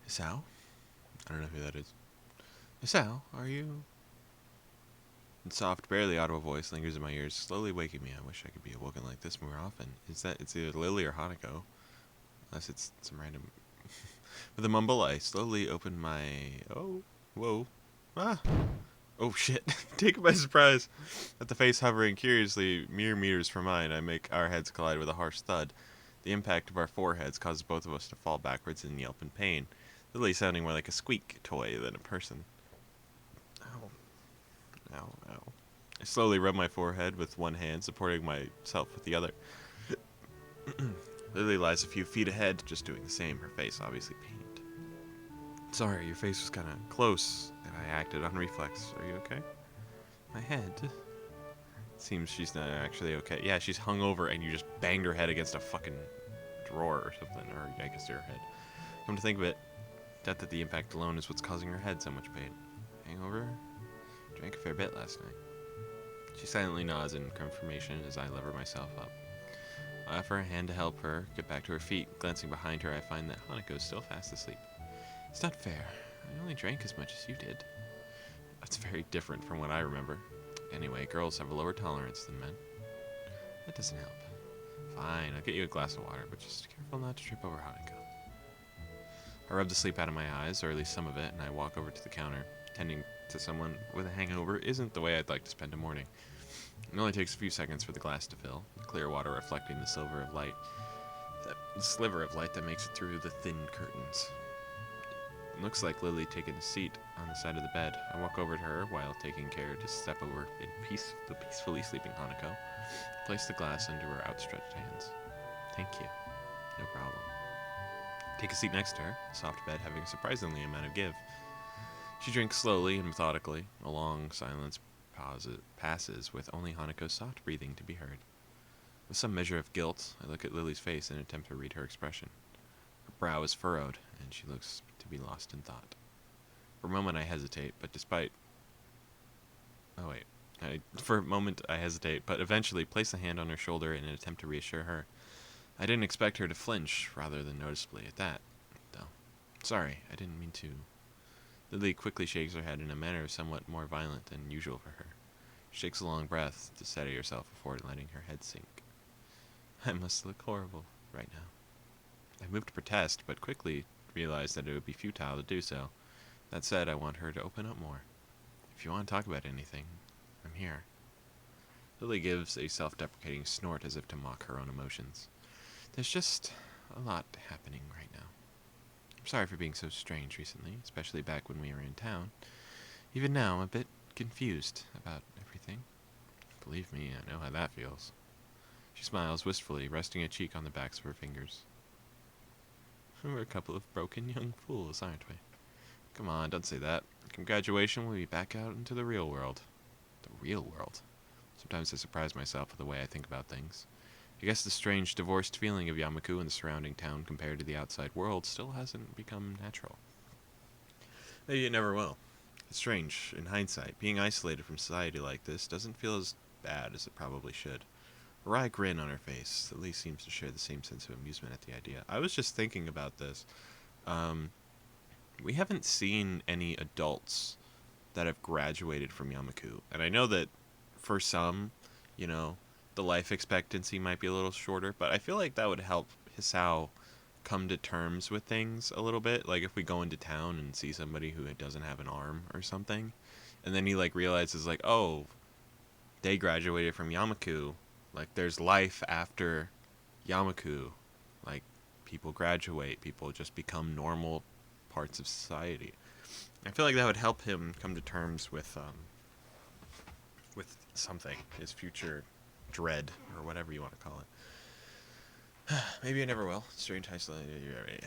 Isao? I don't know who that is. Isao, are you? The soft, barely audible voice lingers in my ears, slowly waking me. I wish I could be awoken like this more often. It's either Lily or Hanako. Unless it's some random... With a mumble, I slowly open my... Oh, whoa. Ah! Oh shit. Taken by surprise. At the face hovering curiously mere meters from mine, I make our heads collide with a harsh thud. The impact of our foreheads causes both of us to fall backwards and yelp in pain, Lily sounding more like a squeak toy than a person. Ow. Ow, ow. I slowly rub my forehead with one hand, supporting myself with the other. Lily lies a few feet ahead, just doing the same, her face obviously pained. Sorry, your face was kinda close, and I acted on reflex. Are you okay? My head? Seems she's not actually okay. Yeah, she's hung over and you just banged her head against a fucking drawer or something, or I guess her head. Come to think of it, doubt that the impact alone is what's causing her head so much pain. Hangover? Drank a fair bit last night. She silently nods in confirmation as I lever myself up. I offer a hand to help her get back to her feet. Glancing behind her, I find that Hanako is still fast asleep. It's not fair. I only drank as much as you did. That's very different from what I remember. Anyway, girls have a lower tolerance than men. That doesn't help. Fine, I'll get you a glass of water, but just careful not to trip over Hanako. I rub the sleep out of my eyes, or at least some of it, and I walk over to the counter. Tending to someone with a hangover isn't the way I'd like to spend a morning. It only takes a few seconds for the glass to fill, the clear water reflecting the sliver of light that makes it through the thin curtains. It looks like Lily taking a seat on the side of the bed. I walk over to her while taking care to step over the peacefully sleeping Hanako. Place the glass under her outstretched hands. Thank you. No problem. Take a seat next to her, the soft bed having a surprisingly amount of give. She drinks slowly and methodically. A long silence passes with only Hanako's soft breathing to be heard. With some measure of guilt, I look at Lily's face and attempt to read her expression. Her brow is furrowed, and she looks to be lost in thought. For a moment I hesitate, For a moment I hesitate, but eventually place a hand on her shoulder in an attempt to reassure her. I didn't expect her to flinch, rather than noticeably at that, though. Sorry, I didn't mean to. Lily quickly shakes her head in a manner somewhat more violent than usual for her. She takes a long breath to steady herself before letting her head sink. I must look horrible right now. I moved to protest, but quickly realized that it would be futile to do so. That said, I want her to open up more. If you want to talk about anything, I'm here. Lily gives a self-deprecating snort as if to mock her own emotions. There's just a lot happening right now. I'm sorry for being so strange recently, especially back when we were in town. Even now, I'm a bit confused about everything. Believe me, I know how that feels. She smiles wistfully, resting a cheek on the backs of her fingers. We're a couple of broken young fools, aren't we? Come on, don't say that. Come graduation, we'll be back out into the real world. The real world? Sometimes I surprise myself with the way I think about things. I guess the strange divorced feeling of Yamaku and the surrounding town compared to the outside world still hasn't become natural. Maybe it never will. It's strange, in hindsight, being isolated from society like this doesn't feel as bad as it probably should. A wry grin on her face, at least seems to share the same sense of amusement at the idea. I was just thinking about this. We haven't seen any adults that have graduated from Yamaku. And I know that for some, the life expectancy might be a little shorter, but I feel like that would help Hisao come to terms with things a little bit. Like if we go into town and see somebody who doesn't have an arm or something, and then he realizes oh, they graduated from Yamaku. There's life after Yamaku. People graduate, people just become normal parts of society. I feel like that would help him come to terms with something, his future dread, or whatever you want to call it. Maybe I never will. Strange isolated.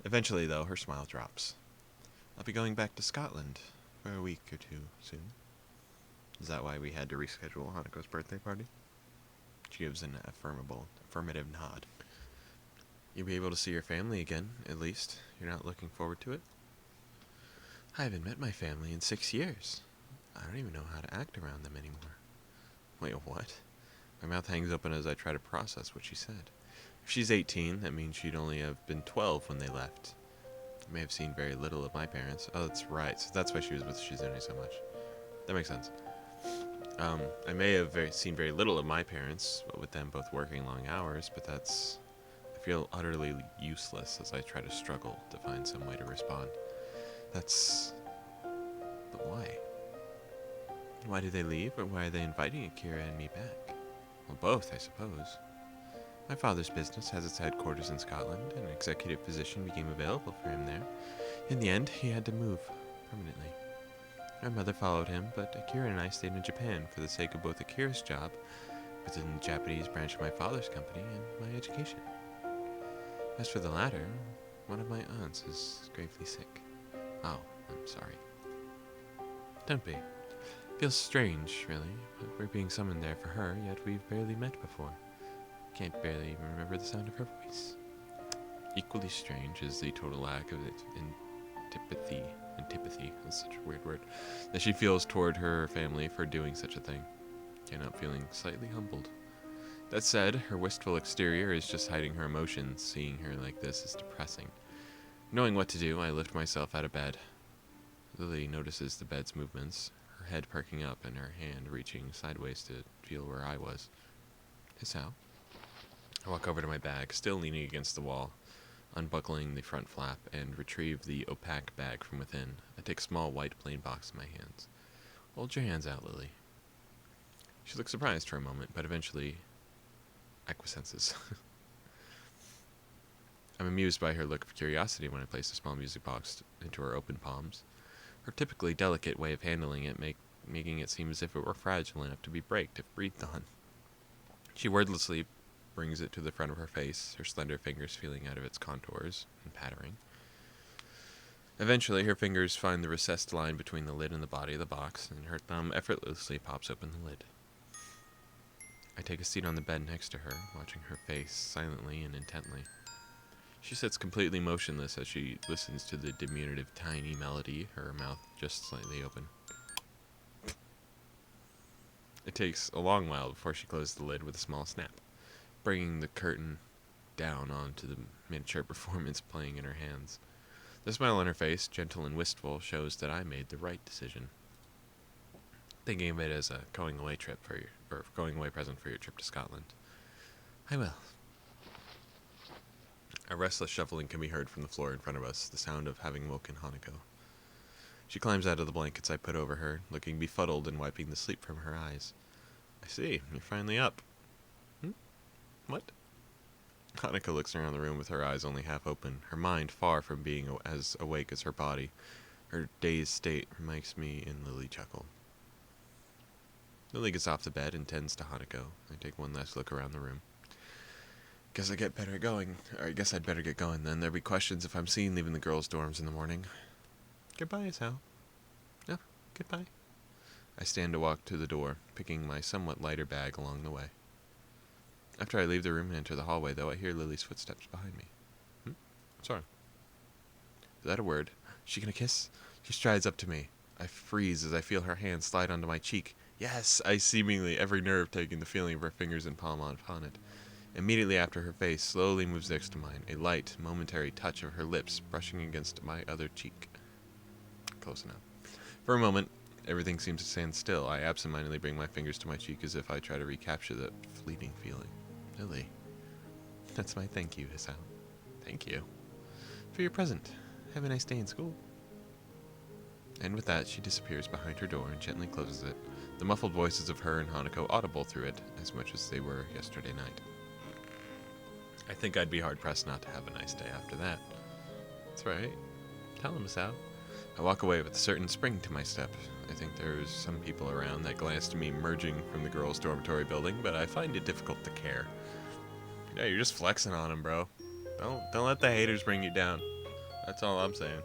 Eventually, though, her smile drops. I'll be going back to Scotland for a week or two soon. Is that why we had to reschedule Hanako's birthday party? She gives an affirmative nod. You'll be able to see your family again, at least. You're not looking forward to it? I haven't met my family in 6 years. I don't even know how to act around them anymore. Wait, what? My mouth hangs open as I try to process what she said. If she's 18, that means she'd only have been 12 when they left. I may have seen very little of my parents. Oh, that's right. So that's why she was with Shizune so much. That makes sense. I may have seen very little of my parents, with them both working long hours, but that's... I feel utterly useless as I try to struggle to find some way to respond. That's... But why? Why did they leave, or why are they inviting Akira and me back? Well, both, I suppose. My father's business has its headquarters in Scotland, and an executive position became available for him there. In the end, he had to move, permanently. My mother followed him, but Akira and I stayed in Japan for the sake of both Akira's job within the Japanese branch of my father's company and my education. As for the latter, one of my aunts is gravely sick. Oh, I'm sorry. Don't be. Feels strange, really, but we're being summoned there for her, yet we've barely met before. Can't barely even remember the sound of her voice. Equally strange is the total lack of antipathy, that's such a weird word, that she feels toward her family for doing such a thing. Can't help feeling slightly humbled. That said, her wistful exterior is just hiding her emotions. Seeing her like this is depressing. Knowing what to do, I lift myself out of bed. Lily notices the bed's movements, her head perking up and her hand reaching sideways to feel where I was. Hisao. I walk over to my bag, still leaning against the wall, unbuckling the front flap, and retrieve the opaque bag from within. I take a small white plain box in my hands. Hold your hands out, Lily. She looks surprised for a moment, but eventually acquiesces. I'm amused by her look of curiosity when I place the small music box into her open palms. Her typically delicate way of handling it, making it seem as if it were fragile enough to be braked if breathed on. She wordlessly brings it to the front of her face, her slender fingers feeling out of its contours and pattering. Eventually, her fingers find the recessed line between the lid and the body of the box, and her thumb effortlessly pops open the lid. I take a seat on the bed next to her, watching her face silently and intently. She sits completely motionless as she listens to the diminutive tiny melody, her mouth just slightly open. It takes a long while before she closes the lid with a small snap, bringing the curtain down onto the miniature performance playing in her hands. The smile on her face, gentle and wistful, shows that I made the right decision. Thinking of it as a going away present for your trip to Scotland. I will. A restless shuffling can be heard from the floor in front of us, the sound of having woken Hanako. She climbs out of the blankets I put over her, looking befuddled and wiping the sleep from her eyes. I see, you're finally up. What? Hanako looks around the room with her eyes only half open, her mind far from being as awake as her body. Her dazed state makes me and Lily chuckle. Lily gets off the bed and tends to Hanako. I take one last look around the room. Guess I'd better get going then. There'll be questions if I'm seen leaving the girls' dorms in the morning. Goodbye, Isao. No, goodbye. I stand to walk to the door, picking my somewhat lighter bag along the way. After I leave the room and enter the hallway, though, I hear Lily's footsteps behind me. Sorry. Is that a word? Is she gonna kiss? She strides up to me. I freeze as I feel her hand slide onto my cheek. Yes, I seemingly every nerve taking the feeling of her fingers and palm upon it. Immediately after, her face slowly moves next to mine, a light, momentary touch of her lips brushing against my other cheek. Close enough. For a moment, everything seems to stand still. I absentmindedly bring my fingers to my cheek as if I try to recapture that fleeting feeling. Lily. That's my thank you, Hisao. Thank you. For your present. Have a nice day in school. And with that, she disappears behind her door and gently closes it, the muffled voices of her and Hanako audible through it as much as they were yesterday night. I think I'd be hard-pressed not to have a nice day after that. That's right. Tell him, Hisao. I walk away with a certain spring to my step. I think there's some people around that glance to me merging from the girls' dormitory building, but I find it difficult to care. Yeah, you're just flexing on him, bro. Don't let the haters bring you down. That's all I'm saying.